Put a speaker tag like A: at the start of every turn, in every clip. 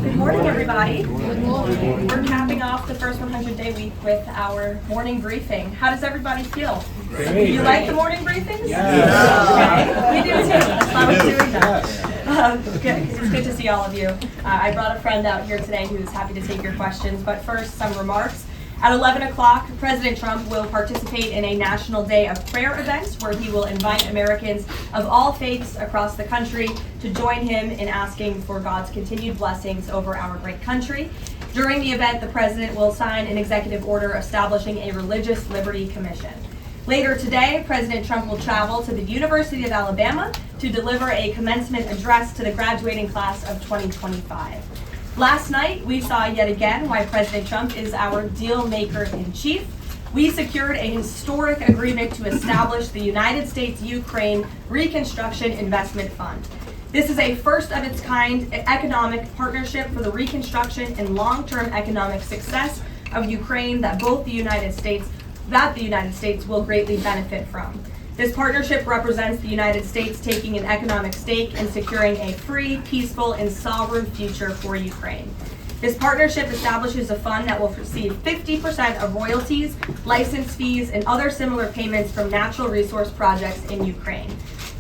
A: Good morning, everybody. Good morning. We're capping off the first 100-day week with our morning briefing. How does everybody feel?
B: Great.
A: You like the morning briefings?
B: Yeah.
A: Okay. We do too. That's why we're doing that. Good. It's good to see all of you. I brought a friend out here today who's happy to take your questions, but first, some remarks. At 11 o'clock, President Trump will participate in a National Day of Prayer event where he will invite Americans of all faiths across the country to join him in asking for God's continued blessings over our great country. During the event, the president will sign an executive order establishing a Religious Liberty Commission. Later today, President Trump will travel to the University of Alabama to deliver a commencement address to the graduating class of 2025. Last night, we saw yet again why President Trump is our deal maker in chief. We secured a historic agreement to establish the United States-Ukraine Reconstruction Investment Fund. This is a first of its kind economic partnership for the reconstruction and long-term economic success of Ukraine that the United States will greatly benefit from. This partnership represents the United States taking an economic stake in securing a free, peaceful, and sovereign future for Ukraine. This partnership establishes a fund that will receive 50% of royalties, license fees, and other similar payments from natural resource projects in Ukraine.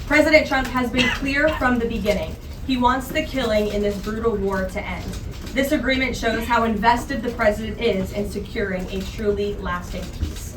A: President Trump has been clear from the beginning. He wants the killing in this brutal war to end. This agreement shows how invested the president is in securing a truly lasting peace.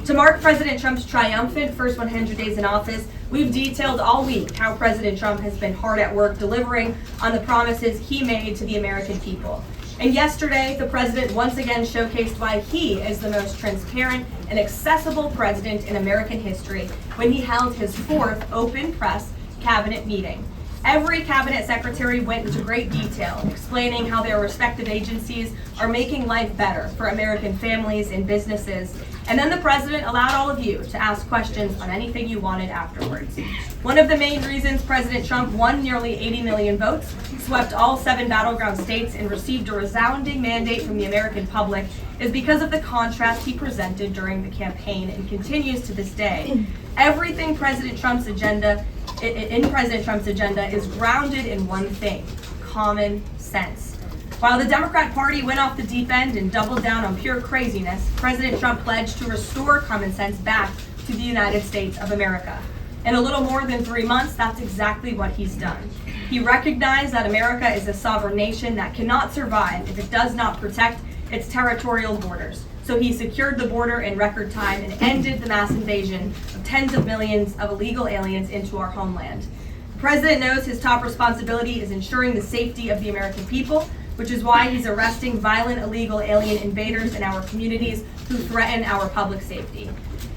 A: To mark President Trump's triumphant first 100 days in office, we've detailed all week how President Trump has been hard at work delivering on the promises he made to the American people. And yesterday, the president once again showcased why he is the most transparent and accessible president in American history when he held his fourth open press cabinet meeting. Every cabinet secretary went into great detail, explaining how their respective agencies are making life better for American families and businesses. And then the president allowed all of you to ask questions on anything you wanted afterwards. One of the main reasons President Trump won nearly 80 million votes, swept all 7 battleground states, and received a resounding mandate from the American public is because of the contrast he presented during the campaign and continues to this day. Everything in President Trump's agenda is grounded in one thing: common sense. While the Democrat Party went off the deep end and doubled down on pure craziness, President Trump pledged to restore common sense back to the United States of America. In a little more than 3 months, that's exactly what he's done. He recognized that America is a sovereign nation that cannot survive if it does not protect its territorial borders. So he secured the border in record time and ended the mass invasion of tens of millions of illegal aliens into our homeland. The president knows his top responsibility is ensuring the safety of the American people, which is why he's arresting violent illegal alien invaders in our communities who threaten our public safety.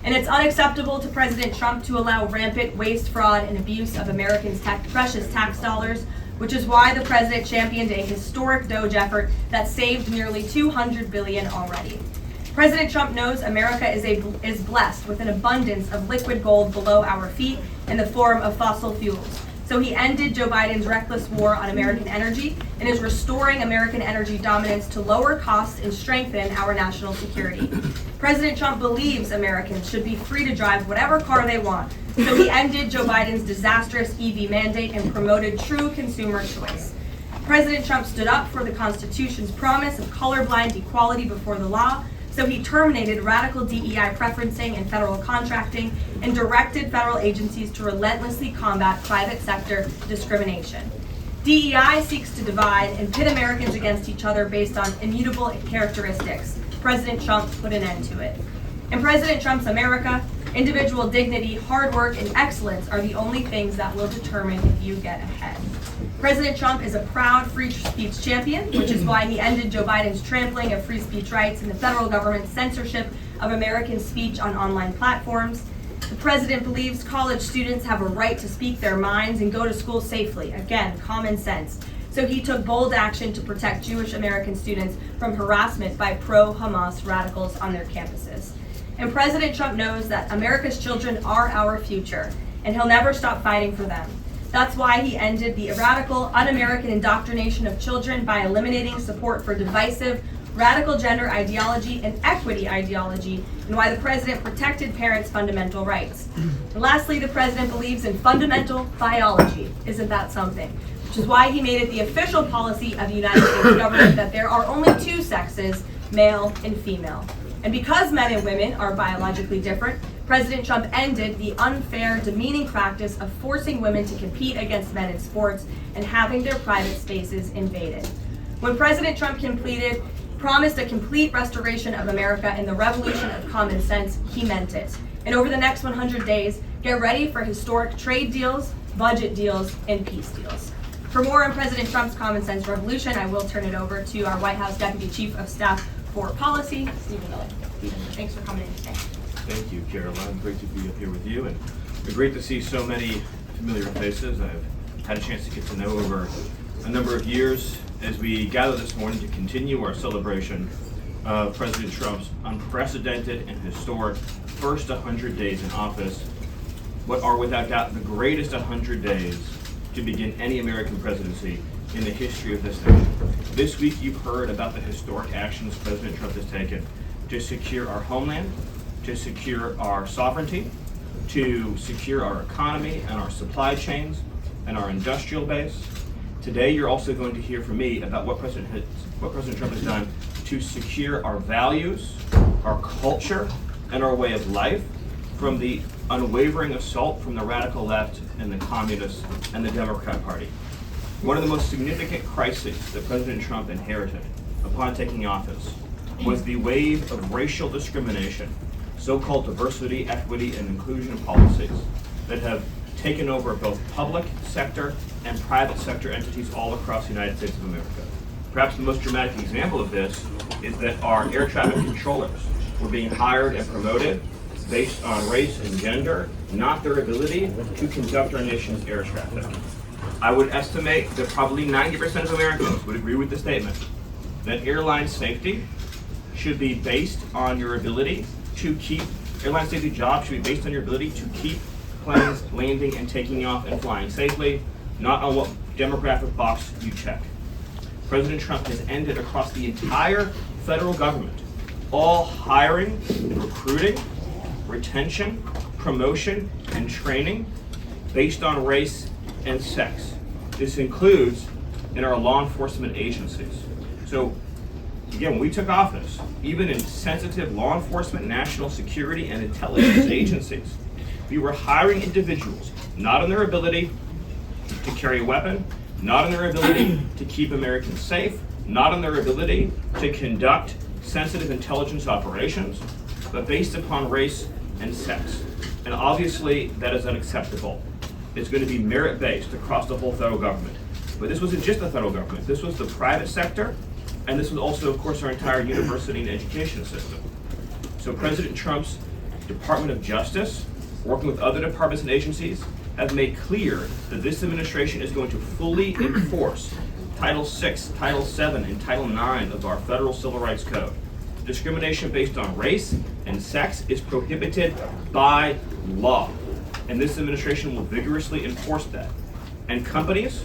A: And it's unacceptable to President Trump to allow rampant waste, fraud, and abuse of Americans' precious tax dollars, which is why the president championed a historic DOGE effort that saved nearly $200 billion already. President Trump knows America is blessed with an abundance of liquid gold below our feet in the form of fossil fuels. So he ended Joe Biden's reckless war on American energy and is restoring American energy dominance to lower costs and strengthen our national security. President Trump believes Americans should be free to drive whatever car they want. So he ended Joe Biden's disastrous EV mandate and promoted true consumer choice. President Trump stood up for the Constitution's promise of colorblind equality before the law. So he terminated radical DEI preferencing and federal contracting and directed federal agencies to relentlessly combat private sector discrimination. DEI seeks to divide and pit Americans against each other based on immutable characteristics. President Trump put an end to it. In President Trump's America, individual dignity, hard work, and excellence are the only things that will determine if you get ahead. President Trump is a proud free speech champion, which is why he ended Joe Biden's trampling of free speech rights and the federal government's censorship of American speech on online platforms. The president believes college students have a right to speak their minds and go to school safely. Again, common sense. So he took bold action to protect Jewish American students from harassment by pro-Hamas radicals on their campuses. And President Trump knows that America's children are our future, and he'll never stop fighting for them. That's why he ended the radical, un-American indoctrination of children by eliminating support for divisive, radical gender ideology and equity ideology, and why the president protected parents' fundamental rights. And lastly, the president believes in fundamental biology. Isn't that something? Which which is why he made it the official policy of the United States government that there are only two sexes, male and female. And because men and women are biologically different, President Trump ended the unfair, demeaning practice of forcing women to compete against men in sports and having their private spaces invaded. When President Trump promised a complete restoration of America and the revolution of common sense, he meant it. And over the next 100 days, get ready for historic trade deals, budget deals, and peace deals. For more on President Trump's common sense revolution, I will turn it over to our White House Deputy Chief of Staff for Policy, Stephen Miller. Stephen, thanks for coming in today.
B: Thank you, Caroline. Great to be up here with you, and great to see so many familiar faces I've had a chance to get to know over a number of years as we gather this morning to continue our celebration of President Trump's unprecedented and historic first 100 days in office, what are without doubt the greatest 100 days to begin any American presidency in the history of this nation. This week you've heard about the historic actions President Trump has taken to secure our homeland, to secure our sovereignty, to secure our economy and our supply chains and our industrial base. Today you're also going to hear from me about what President Trump has done to secure our values, our culture, and our way of life from the unwavering assault from the radical left and the communists and the Democrat Party. One of the most significant crises that President Trump inherited upon taking office was the wave of racial discrimination, so-called diversity, equity, and inclusion policies that have taken over both public sector and private sector entities all across the United States of America. Perhaps the most dramatic example of this is that our air traffic controllers were being hired and promoted based on race and gender, not their ability to conduct our nation's air traffic. I would estimate that probably 90% of Americans would agree with the statement that airline safety should be based on your ability to keep, airline safety jobs should be based on your ability to keep planes landing and taking off and flying safely, not on what demographic box you check. President Trump has ended across the entire federal government all hiring, recruiting, retention, promotion, and training based on race and sex. This includes in our law enforcement agencies. So again, when we took office, even in sensitive law enforcement, national security, and intelligence agencies, we were hiring individuals not on their ability to carry a weapon, not on their ability to keep Americans safe, not on their ability to conduct sensitive intelligence operations, but based upon race and sex. And obviously, that is unacceptable. It's going to be merit-based across the whole federal government. But this wasn't just the federal government. This was the private sector, and this was also, of course, our entire university and education system. So President Trump's Department of Justice, working with other departments and agencies, have made clear that this administration is going to fully enforce Title VI, Title VII, and Title IX of our federal civil rights code. Discrimination based on race and sex is prohibited by law, and this administration will vigorously enforce that. And companies,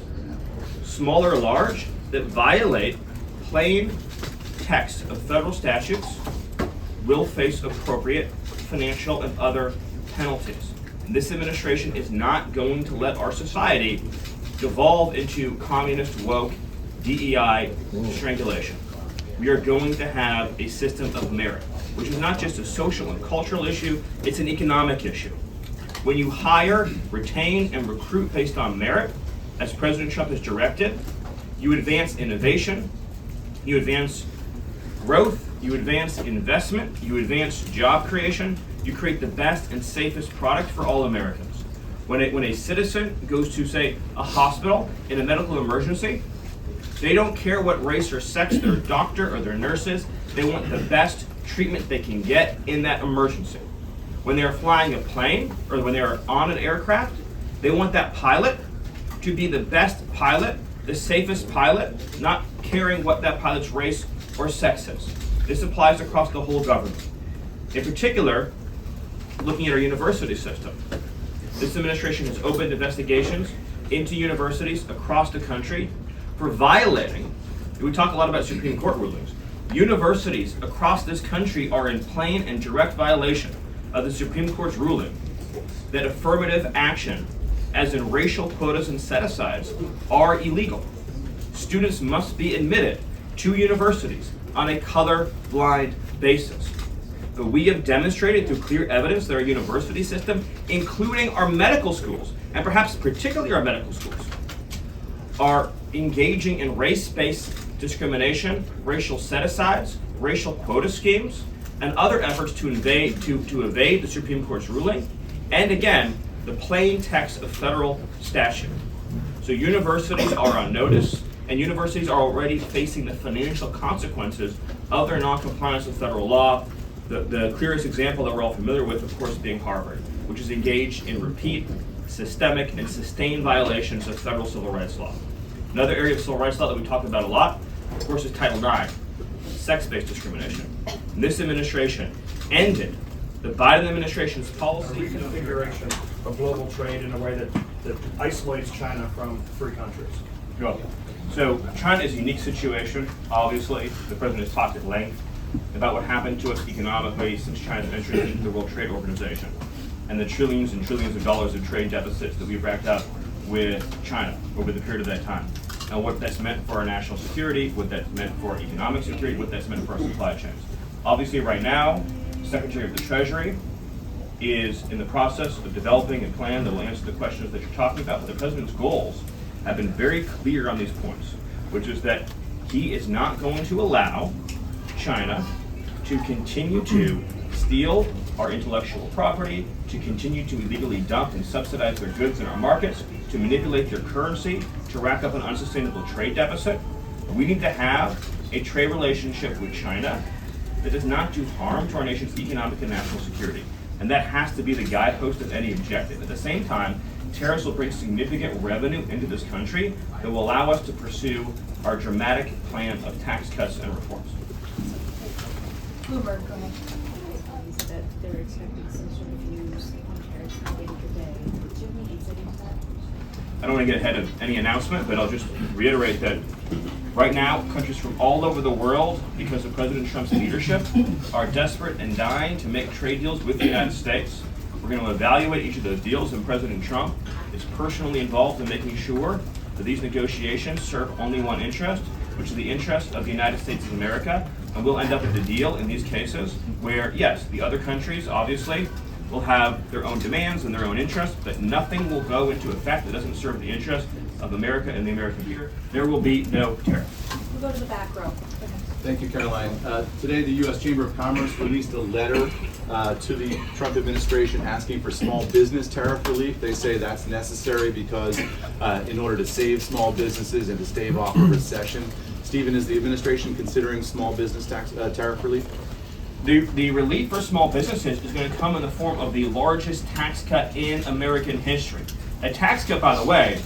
B: small or large, that violate plain text of federal statutes will face appropriate financial and other penalties. This administration is not going to let our society devolve into communist, woke, DEI strangulation. We are going to have a system of merit, which is not just a social and cultural issue, it's an economic issue. When you hire, retain, and recruit based on merit, as President Trump has directed, you advance innovation, you advance growth, you advance investment, you advance job creation, you create the best and safest product for all Americans. When a citizen goes to, say, a hospital in a medical emergency, they don't care what race or sex their doctor or their nurse is, they want the best treatment they can get in that emergency. When they're flying a plane or when they're on an aircraft, they want that pilot to be the best pilot, the safest pilot, not caring what that pilot's race or sex is. This applies across the whole government. In particular, looking at our university system, this administration has opened investigations into universities across the country for violating, we talk a lot about Supreme Court rulings, universities across this country are in plain and direct violation of the Supreme Court's ruling that affirmative action as in racial quotas and set-asides, are illegal. Students must be admitted to universities on a color-blind basis. But we have demonstrated through clear evidence that our university system, including our medical schools, and perhaps particularly our medical schools, are engaging in race-based discrimination, racial set-asides, racial quota schemes, and other efforts to evade the Supreme Court's ruling, and again, the plain text of federal statute. So universities are on notice, and universities are already facing the financial consequences of their noncompliance with federal law. The clearest example that we're all familiar with, of course, being Harvard, which is engaged in repeat, systemic, and sustained violations of federal civil rights law. Another area of civil rights law that we talk about a lot, of course, is Title IX, sex-based discrimination. And this administration ended the Biden administration's policy
C: reconfiguration of global trade in a way that isolates China from free countries.
B: So China is a unique situation. Obviously, the president has talked at length about what happened to us economically since China's entrance into the World Trade Organization and the trillions and trillions of dollars of trade deficits that we've racked up with China over the period of that time. And what that's meant for our national security, what that's meant for economic security, what that's meant for our supply chains. Obviously, right now, Secretary of the Treasury is in the process of developing a plan that will answer the questions that you're talking about. But the president's goals have been very clear on these points, which is that he is not going to allow China to continue to steal our intellectual property, to continue to illegally dump and subsidize their goods in our markets, to manipulate their currency, to rack up an unsustainable trade deficit. We need to have a trade relationship with China that does not do harm to our nation's economic and national security. And that has to be the guidepost of any objective. At the same time, tariffs will bring significant revenue into this country that will allow us to pursue our dramatic plan of tax cuts and reforms.
A: Bloomberg, go ahead.
D: That they're expecting some sort of news on tariffs at the end of the day. Do you have any insight into that?
B: I don't want to get ahead of any announcement, but I'll just reiterate that right now, countries from all over the world, because of President Trump's leadership, are desperate and dying to make trade deals with the United States. We're going to evaluate each of those deals, and President Trump is personally involved in making sure that these negotiations serve only one interest, which is the interest of the United States of America. And we'll end up with a deal in these cases where, yes, the other countries obviously will have their own demands and their own interests, but nothing will go into effect that doesn't serve the interest of America and the American people. There will be no tariff.
A: We'll go to the back row.
E: Thank you, Caroline. Today, the U.S. Chamber of Commerce released a letter to the Trump administration asking for small business tariff relief. They say that's necessary because in order to save small businesses and to stave off a recession. Stephen, is the administration considering small business tariff relief?
B: The relief for small businesses is going to come in the form of the largest tax cut in American history. A tax cut, by the way,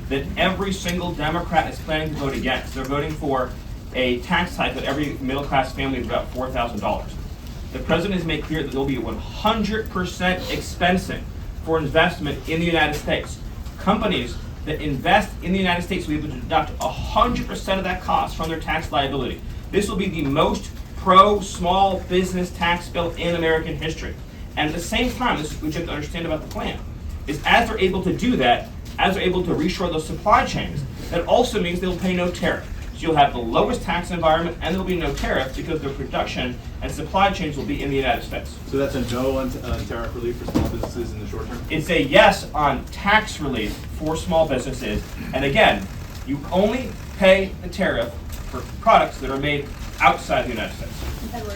B: that every single Democrat is planning to vote against. They're voting for a tax hike that every middle-class family is about $4,000. The president has made clear that there will be 100% expensing for investment in the United States. Companies that invest in the United States will be able to deduct 100% of that cost from their tax liability. This will be the most pro-small business tax bill in American history. And at the same time, this is what you have to understand about the plan, is as they're able to do that, as they're able to reshore those supply chains, that also means they'll pay no tariff. So you'll have the lowest tax environment and there'll be no tariff because their production and supply chains will be in the United States.
E: So that's a no on tariff relief for small businesses in the short term?
B: It's a yes on tax relief for small businesses. And again, you only pay the tariff for products that are made outside the United States.
A: Edward.